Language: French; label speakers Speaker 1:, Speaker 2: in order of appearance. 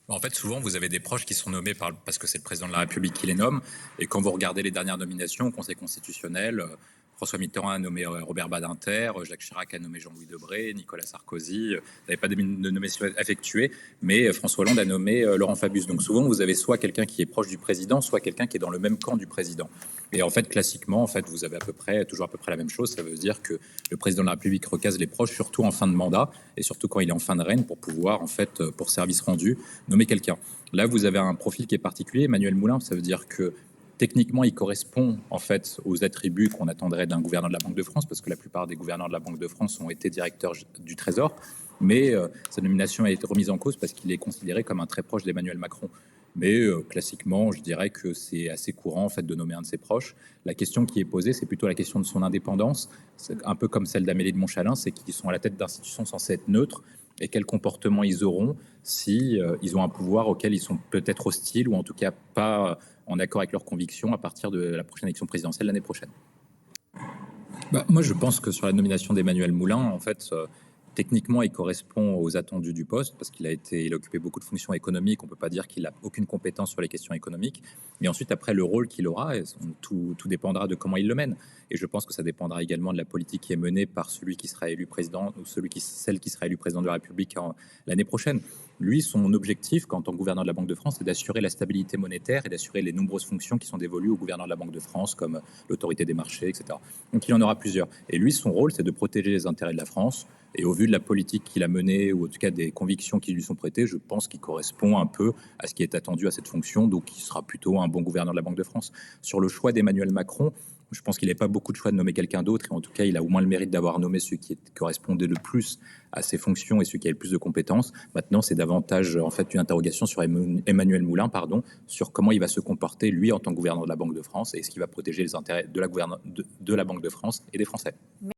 Speaker 1: En fait, souvent, vous avez des proches qui sont nommés parce que c'est le président de la République qui les nomme. Et quand vous regardez les dernières nominations au Conseil constitutionnel, François Mitterrand a nommé Robert Badinter, Jacques Chirac a nommé Jean-Louis Debré, Nicolas Sarkozy. N'avait pas de nomination effectuée, mais François Hollande a nommé Laurent Fabius. Donc souvent, vous avez soit quelqu'un qui est proche du président, soit quelqu'un qui est dans le même camp du président. Et en fait, classiquement, vous avez toujours à peu près la même chose. Ça veut dire que le président de la République recase les proches, surtout en fin de mandat et surtout quand il est en fin de règne, pour pouvoir, pour service rendu, nommer quelqu'un. Là, vous avez un profil qui est particulier. Emmanuel Moulin, ça veut dire que techniquement, il correspond aux attributs qu'on attendrait d'un gouverneur de la Banque de France, parce que la plupart des gouverneurs de la Banque de France ont été directeurs du Trésor. Mais sa nomination a été remise en cause parce qu'il est considéré comme un très proche d'Emmanuel Macron. Mais classiquement, je dirais que c'est assez courant de nommer un de ses proches. La question qui est posée, c'est plutôt la question de son indépendance. C'est un peu comme celle d'Amélie de Montchalin, c'est qu'ils sont à la tête d'institutions censées être neutres, et quel comportement ils auront si ils ont un pouvoir auquel ils sont peut-être hostiles, ou en tout cas pas en accord avec leurs convictions à partir de la prochaine élection présidentielle l'année prochaine. Moi, je pense que sur la nomination d'Emmanuel Moulin, techniquement, il correspond aux attendus du poste parce il a occupé beaucoup de fonctions économiques. On peut pas dire qu'il a aucune compétence sur les questions économiques. Mais ensuite, après, le rôle qu'il aura, tout dépendra de comment il le mène. Et je pense que ça dépendra également de la politique qui est menée par celui qui sera élu président, ou celle qui sera élue président de la République l'année prochaine. Lui, son objectif, en tant que gouverneur de la Banque de France, c'est d'assurer la stabilité monétaire et d'assurer les nombreuses fonctions qui sont dévolues au gouverneur de la Banque de France, comme l'autorité des marchés, etc. Donc il en aura plusieurs. Et lui, son rôle, c'est de protéger les intérêts de la France. Et au vu de la politique qu'il a menée, ou en tout cas des convictions qui lui sont prêtées, je pense qu'il correspond un peu à ce qui est attendu à cette fonction. Donc il sera plutôt un bon gouverneur de la Banque de France. Sur le choix d'Emmanuel Macron, je pense qu'il n'avait pas beaucoup de choix de nommer quelqu'un d'autre. Et en tout cas, il a au moins le mérite d'avoir nommé celui qui correspondait le plus à ses fonctions et celui qui a le plus de compétences. Maintenant, c'est davantage une interrogation sur Emmanuel Moulin, sur comment il va se comporter, lui, en tant que gouverneur de la Banque de France, et est-ce qu'il va protéger les intérêts de la Banque de France et des Français.